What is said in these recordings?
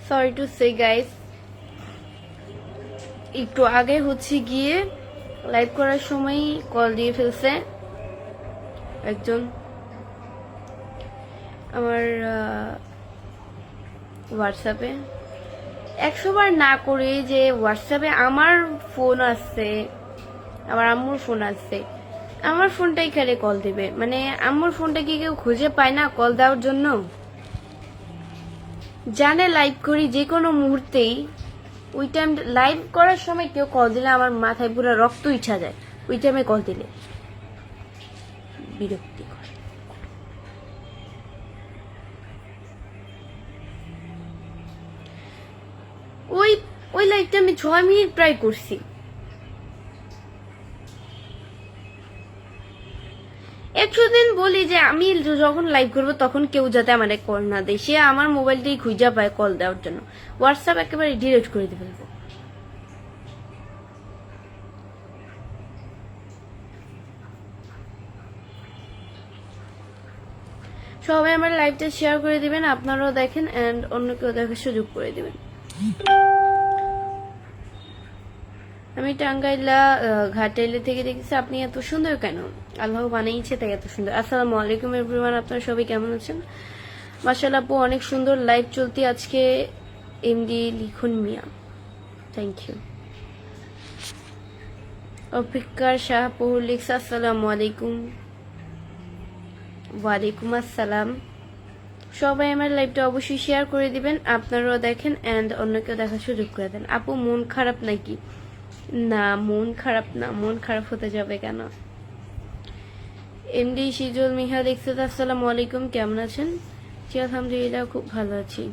Sorry to say guys, একটু আগে হচ্ছে গিয়ে লাইভ করার সময় কল দিয়ে ফেলছে একজন আমার হোয়াটসঅ্যাপে। 100 বার না করে যে হোয়াটসঅ্যাপে আমার ফোন আসছে, আমার আম্মুর ফোন আসছে, আমার ফোনটাই খেলে কল দেবে? মানে আম্মুর ফোনটা কি কেউ খুঁজে পায় না কল দেওয়ার জন্য? জানে লাইভ করি যে কোনো মুহূর্তেই, ওই টাইম লাইভ করার সময় কেউ কল দিলে আমার মাথায় পুরো রক্ত ইচ্ছা যায়। ওই টাইমে কল দিলে বিরক্তি করে। ওই ওই লাইভটা আমি 6 মিনিট প্রায় করছি। একশো দিন বলি যে আমি যখন লাইভ করবো তখন কেউ যাতে আমার কল না দেয়, সে আমার মোবাইলটাই খুঁজা পায় কল দেওয়ার জন্য। হোয়াটসঅ্যাপ একেবারে ডিলিট করে দিতে ফেলবো। সবাই আমার লাইভটা শেয়ার করে দিবেন, আপনারাও দেখেন এন্ড অন্যকেও দেখার সুযোগ করে দিবেন। আমি টাঙ্গাইলা ঘাটাইলে থেকে দেখেছি। আপনি এত সুন্দর কেন? আল্লাহ বানাইছে তাই এত সুন্দর। আসসালামু আলাইকুম এভরিওয়ান, আপনারা সবাই কেমন আছেন? মাশাআল্লাহ আপু, অনেক সুন্দর লাইভ চলতি আজকে। এমডি লিখুন মিয়া, থ্যাংক ইউ। অপেক্ষার শাহপুর লিখছে আসসালামু আলাইকুম। ওয়ালাইকুম আসসালাম। সবাই আমার লাইভটা অবশ্যই শেয়ার করে দিবেন, আপনারাও দেখেন এন্ড অন্যকেও দেখার সুযোগ করে দেন। আপু মন খারাপ নাকি? না, মন খারাপ না, মন খারাপ হতে যাবে কেন? এমডি সিজুল মিহা লিখছে আসসালামু আলাইকুম, কেমন আছেন? জি আলহামদুলিল্লাহ, খুব ভালো আছি।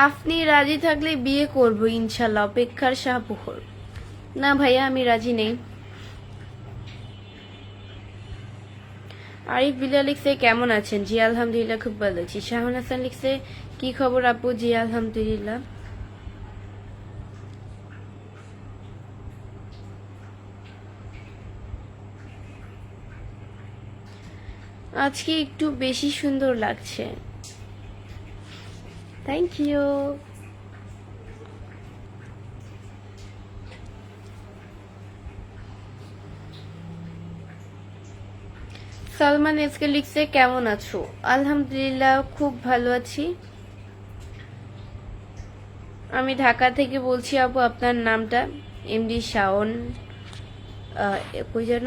আপনি রাজি থাকলে বিয়ে করব ইনশাল্লাহ। অপেক্ষার শাহপুর। না ভাইয়া, আমি রাজি নেই। আরিফ বিল্লা লিখছে কেমন আছেন? জি আলহামদুলিল্লাহ, খুব ভালো আছি। শাহন হাসান লিখছে কি খবর আপু? জি আলহামদুলিল্লাহ। আজকে একটু বেশি সুন্দর লাগছে, থ্যাংক ইউ। সালমান এসকে লিখছে কেমন আছো? আলহামদুলিল্লাহ, খুব ভালো আছি। আমি ঢাকা থেকে বলছি আপু, আপনার নামটা? এমডি শাওন, কই যেন,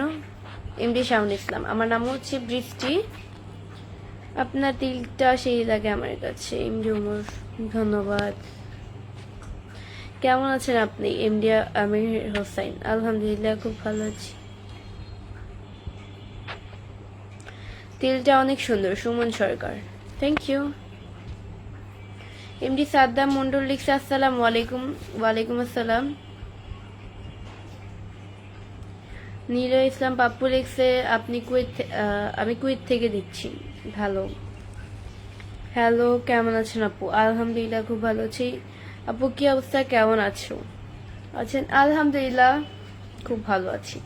এমডি শাওন ইসলাম। আমার নাম হচ্ছে বৃষ্টি। আপনার তিলটা সেই লাগে আমার কাছে। এমডি উমর, ধন্যবাদ। কেমন আছেন আপনি? এমডি আমির হোসাইন, আলহামদুলিল্লাহ খুব ভালো আছি। তিলটা অনেক সুন্দর। Suman Sarkar, thank you. MD Saddam Mondal লিখছে আসসালামু আলাইকুম। ওয়ালাইকুম আসসালাম। নীল ইসলাম পাপ্পু লিখছে আপনি কুয়েত, আমি কুয়েত থেকে দেখছি। ভালো। হ্যালো, কেমন আছেন আপু? আলহামদুলিল্লাহ খুব ভালো আছি। আপু কি অবস্থা, কেমন আছো? আছেন? আলহামদুলিল্লাহ খুব ভালো আছি।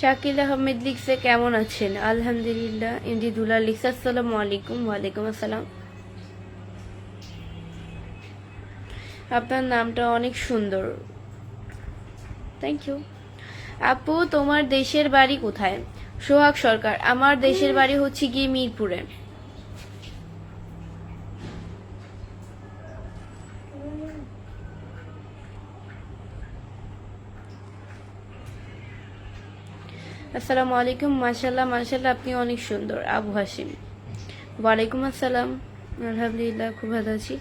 শাকিল আহমেদ লিখছে কেমন আছেন? আলহামদুলিল্লাহ। এমডি দুলা লিখছে আসসালামু আলাইকুম। ওয়ালাইকুম আসসালাম। আপনার নামটা অনেক সুন্দর, থ্যাংক ইউ। আপু তোমার দেশের বাড়ি কোথায়? সোহাগ সরকার, আমার দেশের বাড়ি হচ্ছে গিয়ে মিরপুরে। আসসালামু আলাইকুম। মাশাল্লাহ মাশাল্লাহ, আপনি অনেক সুন্দর। আবু হাসিম, ওয়ালাইকুম আসসালাম। আলহামদুলিল্লাহ খুব ভালো আছি।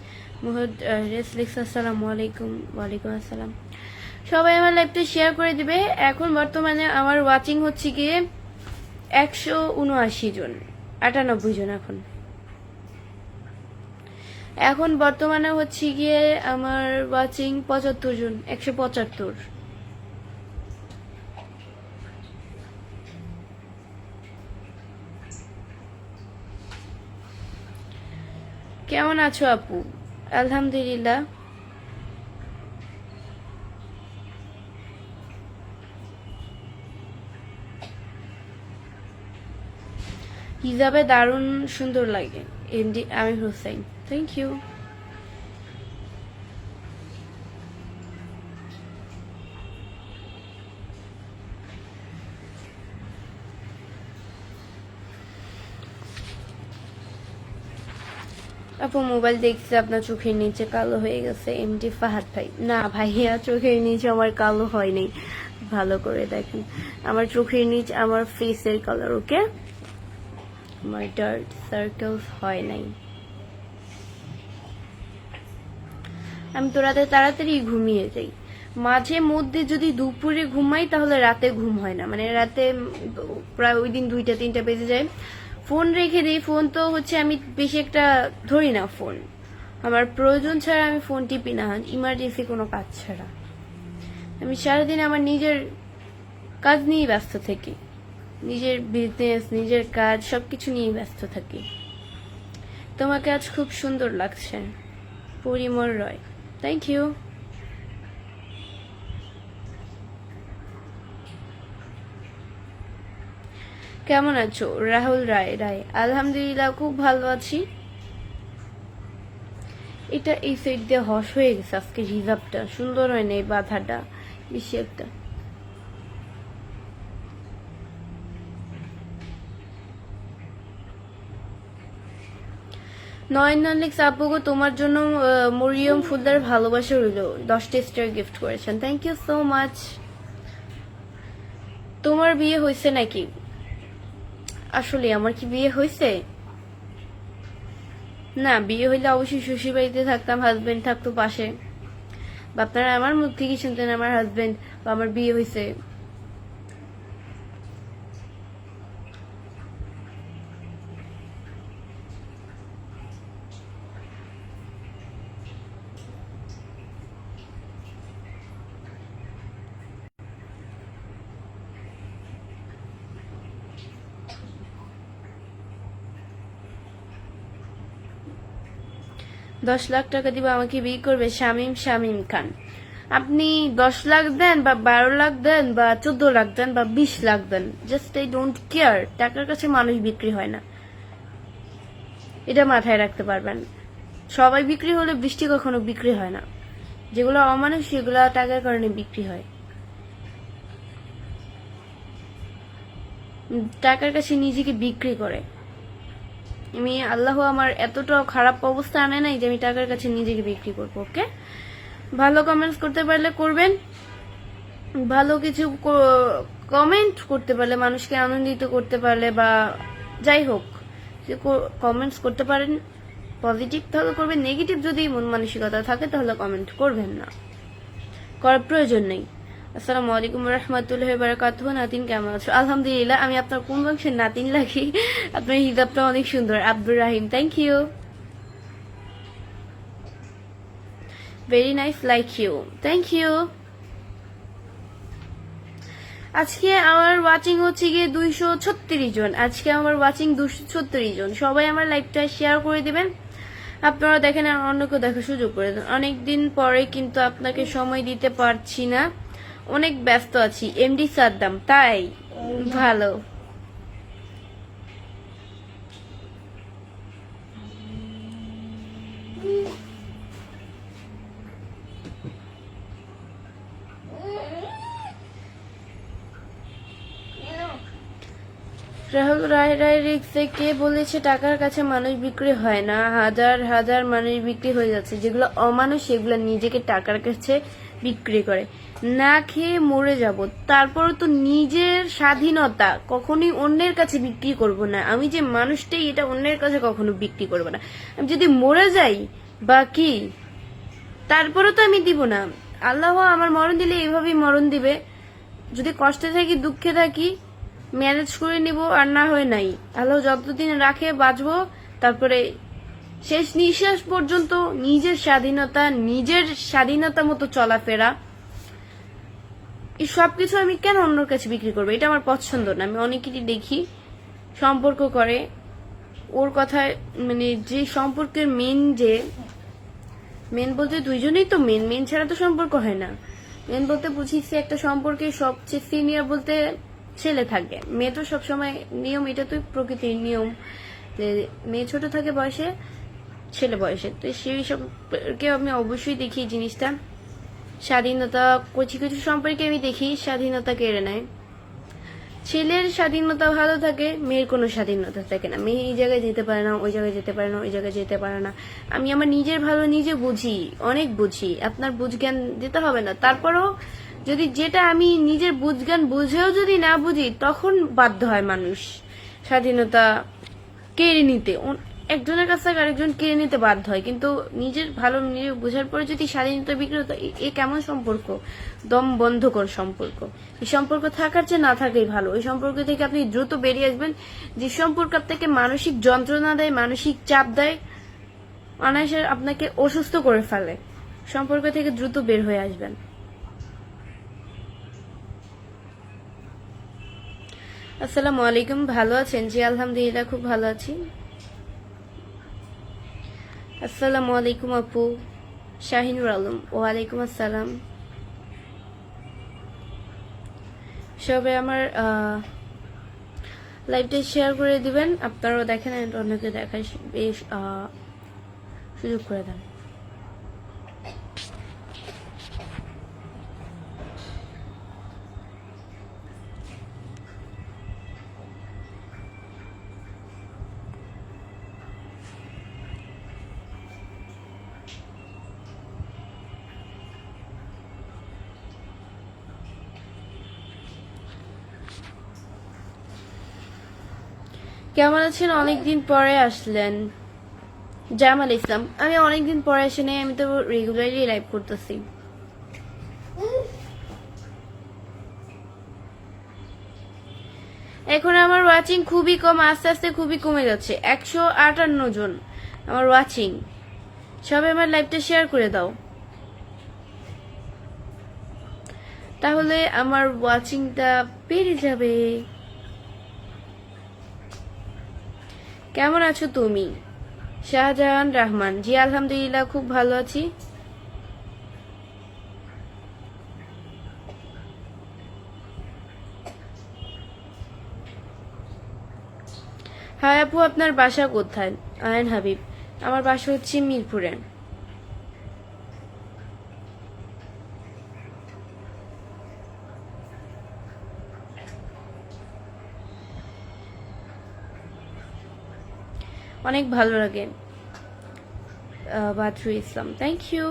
মুহদ রেস লিখস আসসালামু আলাইকুম। ওয়ালাইকুম আসসালাম। সবাই আমার লাইভটা শেয়ার করে দিবে। এখন বর্তমানে আমার ওয়াচিং হচ্ছে গিয়ে 179 জন, 98 জন এখন। এখন বর্তমানে হচ্ছে গিয়ে আমার ওয়াচিং 75 জন, 175। কেমন আছো আপু? আলহামদুলিল্লাহ। হিজাবে দারুণ সুন্দর লাগে। MD Amir Hossain, thank you. আপু মোবাইল দেখছে আপনার চোখের নিচে কালো হয়ে গেছে। এমডি ফাহাদ ভাই, না ভাইয়া চোখের নিচে আমার কালো হয়নি, ভালো করে দেখেন। আমার চোখের নিচ আমার ফেসের কালার, ওকে? আমার ডার্ক সার্কেলস হয় নাই। আমি তো রাতে তাড়াতাড়ি ঘুমিয়ে যাই। মাঝে মধ্যে যদি দুপুরে ঘুমাই তাহলে রাতে ঘুম হয় না, মানে রাতে প্রায় ওই দিন 2টা-3টা বেজে যায়। ফোন রেখে দিই। ফোন তো হচ্ছে আমি বেশি একটা ধরি না ফোন, আমার প্রয়োজন ছাড়া আমি ফোন টিপি না, ইমার্জেন্সি কোনো কাজ ছাড়া। আমি সারাদিন আমার নিজের কাজ নিয়ে ব্যস্ত থাকি, নিজের বিজনেস, নিজের কাজ সবকিছু নিয়ে ব্যস্ত থাকি। তোমাকে আজ খুব সুন্দর লাগছে, পরিমল রয়, থ্যাংক ইউ। কেমন আছো? রাহুল রায়, আলহামদুলিল্লাহ খুব ভালো আছি। এটা এই সাইড দিয়ে হস হয়ে গেছে আজকে, হিজাবটা সুন্দর হয় না, এই বাধাটা বেশি একটা। নয়ন লিক্স আপুগো তোমার জন্য মরিয়ম ফুলদার ভালোবাসা রইল, 10টা স্টার গিফট করেছেন, থ্যাংক ইউ সো মাচ। তোমার বিয়ে হয়েছে নাকি? আসলে আমার কি বিয়ে হয়েছে? না, বিয়ে হইলে অবশ্যই শ্বশুর বাড়িতে থাকতাম, হাজবেন্ড থাকতো পাশে, বা আপনারা আমার মুখ থেকে শুনতেন আমার হাজবেন্ড বা আমার বিয়ে হয়েছে। $10 লাখ দিব আমাকে বিয়ে করবে? শামীম খান, আপনি 10 লাখ দেন বা 12 লাখ দেন বা 14 লাখ দেন বা 20 লাখ দেন, জাস্ট আই ডোন্ট কেয়ার। টাকার কাছে মানুষ বিক্রি হয় না, এটা মাথায় রাখতে পারবেন। সবাই বিক্রি হলে বৃষ্টি কখনো বিক্রি হয় না। যেগুলো অমানুষ সেগুলো টাকার কারণে বিক্রি হয়। টাকার কাছে নিজেকে বিক্রি করে। আমি আল্লাহ আমার এতটাও খারাপ অবস্থা আনে নাই যে আমি টাকার কাছে নিজেকে বিক্রি করবো। ওকে, ভালো কমেন্টস করতে পারলে করবেন, ভালো কিছু কমেন্ট করতে পারলে, মানুষকে আনন্দিত করতে পারলে, বা যাই হোক কমেন্টস করতে পারেন, পজিটিভ তাহলে করবেন, নেগেটিভ যদি মন মানসিকতা থাকে তাহলে কমেন্ট করবেন না, করার প্রয়োজন নেই। আসসালামু আলাইকুম রহমতুল্লাহ বারাকাতুহু। নাতিন কেমন আছো? আলহামদুলিল্লাহ। আমি আপনার কোন বংশের নাতিন লাগি? আপনার হিজাবটা অনেক সুন্দর। Abdur Rahim, thank you, very nice, like you, thank you. আজকে আমার ওয়াচিং হচ্ছে গিয়ে 236 জন। আজকে আমার ওয়াচিং 236 জন। সবাই আমার লাইভটা শেয়ার করে দিবেন, আপনারা দেখেন আর অন্যকে দেখার সুযোগ করে দেন। অনেকদিন পরে কিন্তু আপনাকে সময় দিতে পারছি না, অনেক ব্যস্ত আছি। এমডি সাদ্দাম, তাই ভালো। রাহুল রায় রিক্সে কে বলেছে টাকার কাছে মানুষ বিক্রি হয় না? হাজার হাজার মানুষ বিক্রি হয়ে যাচ্ছে, যেগুলো অমানুষ সেগুলো নিজেকে টাকার কাছে বিক্রি করে। না খেয়ে মরে যাব, তারপর তো নিজের স্বাধীনতা কখনোই অন্যের কাছে বিক্রি করব না। আমি যে মানুষটাই, এটা অন্যের কাছে কখনো বিক্রি করব না। আমি যদি মরে যাই বা কি, তারপরে তো আমি দিব না। আল্লাহ আমার মরণ দিলে এইভাবেই মরণ দিবে। যদি কষ্টে থাকি, দুঃখে থাকি, ম্যানেজ করে নিব, আর না হয় নাই। আল্লাহ যতদিন রাখে বাঁচবো, তারপরে শেষ নিঃশ্বাস পর্যন্ত নিজের স্বাধীনতা মতো চলাফেরা, এই সবকিছু আমি কেন অন্যর কাছে বিক্রি করবো? এটা আমার পছন্দ না। আমি অনেকেরই দেখি সম্পর্ক করে, ওর কথায় মানে যে সম্পর্কের মেন বলতে দুইজনেই তো মেন ছাড়া তো সম্পর্ক হয় না। মেন বলতে বুঝিছি একটা সম্পর্কে সবচেয়ে সিনিয়র বলতে ছেলে থাকে, মেয়ে তো সবসময় নিয়ম, এটা তো প্রকৃতির নিয়ম যে মেয়ে ছোট থাকে বয়সে, ছেলে বয়সে। তো সেই সম্পর্কে আমি অবশ্যই দেখি জিনিসটা স্বাধীনতা, কিছু কিছু সম্পর্কে আমি দেখি স্বাধীনতা কেড়ে নেয়। ছেলের স্বাধীনতা ভালো থাকে, মেয়ের কোনো স্বাধীনতা থাকে না। মেয়ে এই জায়গায় যেতে পারে না, ওই জায়গায় যেতে পারে না, ওই জায়গায় যেতে পারে না। আমি আমার নিজের ভালো নিজে বুঝি, অনেক বুঝি, আপনার বুঝজ্ঞান দিতে হবে না। তারপরও যদি যেটা আমি নিজের বুঝজ্ঞান বুঝেও যদি না বুঝি, তখন বাধ্য হয় মানুষ স্বাধীনতা কেড়ে নিতে, একজনের কাছ থেকে আরেকজন কেড়ে নিতে বাধ্য হয়। কিন্তু নিজের ভালো নিজে বোঝার পরে যদি স্বাধীনতা বিক্রি হতো, এ কেমন সম্পর্ক? দম বন্ধকর সম্পর্ক। এই সম্পর্ক থাকার চেয়ে না থাকাই ভালো। ওই সম্পর্ক থেকে আপনি দ্রুত বেরিয়ে আসবেন। যে সম্পর্ক আপনাকে মানসিক যন্ত্রণা দেয়, মানসিক চাপ দেয়, অনায়াসে আপনাকে অসুস্থ করে ফেলে, সম্পর্ক থেকে দ্রুত বের হয়ে আসবেন। আসসালামু আলাইকুম, ভালো আছেন? জি আলহামদুলিল্লাহ, খুব ভালো আছি। আসসালামু আলাইকুম আপু। শাহিনুর আলম, ওয়ালাইকুম আসসালাম। সবাই আমার লাইভটা শেয়ার করে দিবেন, আপনারাও দেখেন, অন্যকে দেখার বেশ সুযোগ করে দেন। কেমন আছেন? অনেকদিন পরে আসলেন। জামাল ইসলাম, আমি অনেকদিন পরে আসি নাই, আমি তো রেগুলারলি লাইভ করতেছি। এখন আমার ওয়াচিং খুবই কম, আস্তে আস্তে খুবই কমে যাচ্ছে। 158 জন আমার ওয়াচিং। সবাই আমার লাইভটা শেয়ার করে দাও, তাহলে আমার ওয়াচিংটা বেড়ে যাবে। কেমন আছো তুমি? শাহজাহান রহমান, জি আলহামদুলিল্লাহ, খুব ভালো আছি। হাই আপু, আপনার বাসা কোথায়? আয়ন হাবিব, আমার বাসা হচ্ছে মিরপুরে। অনেক ভালো লাগে। বাদরু ইসলাম, থ্যাংক ইউ।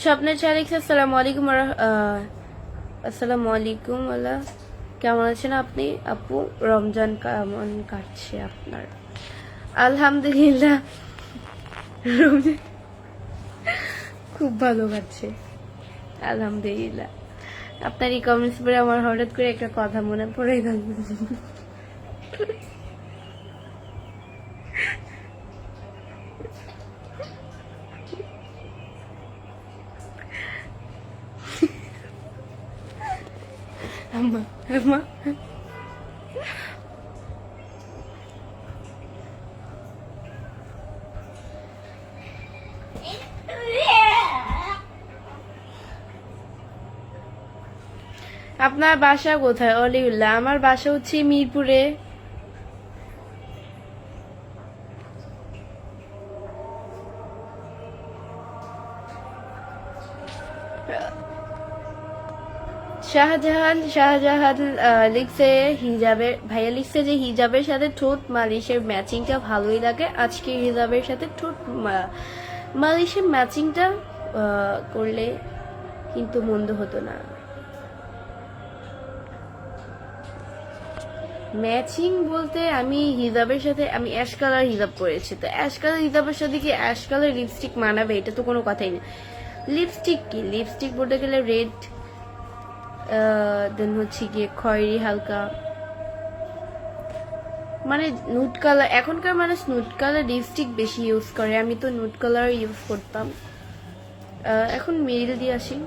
স্বপ্নের চালিক, আসসালামু আলাইকুম। আসসালামু আলাইকুম আল্লাহ, কেমন আছেন আপনি আপু? রমজান কেমন কাটছে আপনার? আলহামদুলিল্লাহ, রমজান খুব ভালো কাটছে আলহামদুলিল্লাহ। আপনার এই কমেন্টস পরে আমার হঠাৎ করে একটা কথা মনে পড়ে গেল। আম্মা আম্মা, আপনার বাসা কোথায়? অলিউল্লাহ, আমার বাসা হচ্ছে মিরপুরে। শাহজাহান লিখছে হিজাবের, ভাইয়া লিখছে যে হিজাবের সাথে ঠোঁট মালিশের ম্যাচিংটা ভালোই লাগে। আজকে হিজাবের সাথে ঠোঁট মালিশের ম্যাচিংটা করলে কিন্তু মন্দ হতো না। ম্যাচিং বলতে আমি হিজাবের সাথে আমি অ্যাশ কালার হিজাব পরেছি, তো অ্যাশ কালার হিজাবের সাথে কি অ্যাশ কালার লিপস্টিক মানাবে? এটা তো কোনো কথাই না। লিপস্টিক কি, লিপস্টিক বলতে গেলে রেড, দেন হচ্ছে গিয়ে খয়েরি হালকা, মানে নুড কালার, এখনকার মানুষ নুড কালার লিপস্টিক বেশি ইউজ করে, আমি তো নুড কালার ইউজ করতাম। এখন মেরিল দিয়ে আসি,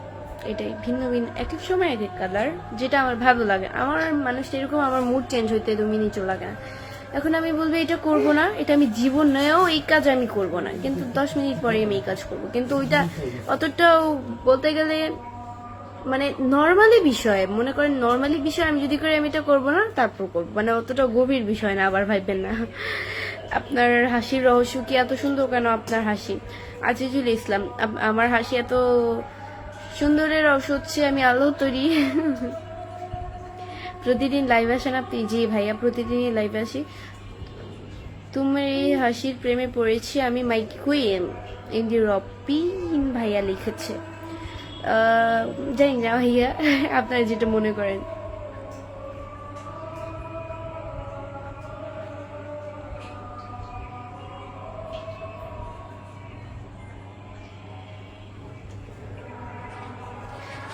এটাই ভিন্ন ভিন্ন এক এক সময় এক এক কালার, যেটা আমার ভালো লাগে। আমার মানুষ এরকম, আমার মুড চেঞ্জ হইতে 2 মিনিটও লাগে না। এখন আমি বলবো এটা করব না, এটা আমি জীবনেও এই কাজ আমি করব না, কিন্তু 10 মিনিট পরে আমি এই কাজ করব, কিন্তু ওইটা অতটাও বলতে গেলে মানে নর্মালি বিষয়, মনে করেন নর্মালি বিষয় আমি যদি করি আমি এটা করবো না, তারপর করবো, মানে অতটা গভীর বিষয় না, আবার ভাববেন না। আপনার হাসির রহস্য কি এত সুন্দর কেন আপনার হাসি? আজিজুল ইসলাম, আমার হাসি এত সুন্দরের রহস্য হচ্ছে আমি আলো তৈরি। প্রতিদিন লাইভ আসেন আপনি? জি ভাইয়া, প্রতিদিনই লাইভ আসি। তোমার এই হাসির প্রেমে পড়েছি আমি, মাইক কুইন ইন্দি রপিন ভাইয়া লিখেছে। জানি না ভাইয়া, আপনারা যেটা মনে করেন।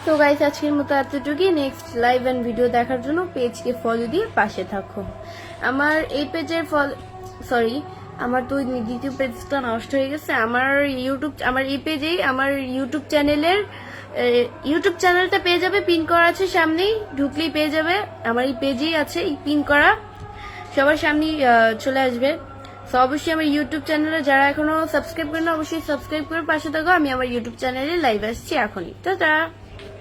তো গাইস আজকের মতো এতটুকুই। নেক্সট লাইভ এন্ড ভিডিও দেখার জন্য পেজকে ফলো দিয়ে পাশে থাকো। আমার এই পেজের সরি, আমার তো দ্বিতীয় পেজটা নষ্ট হয়ে গেছে। আমার এই পেজেই আমার ইউটিউব চ্যানেলটা পেয়ে যাবে, পিন করা আছে সামনেই, ঢুকলেই পেয়ে যাবে। আমার এই পেজেই আছে পিন করা, সবার সামনেই চলে আসবে। তো অবশ্যই আমার ইউটিউব চ্যানেলে যারা এখনো সাবস্ক্রাইব করেন, অবশ্যই সাবস্ক্রাইব করে পাশে থাকো। আমি আমার ইউটিউব চ্যানেলে লাইভ আসছি এখনই। টাটা।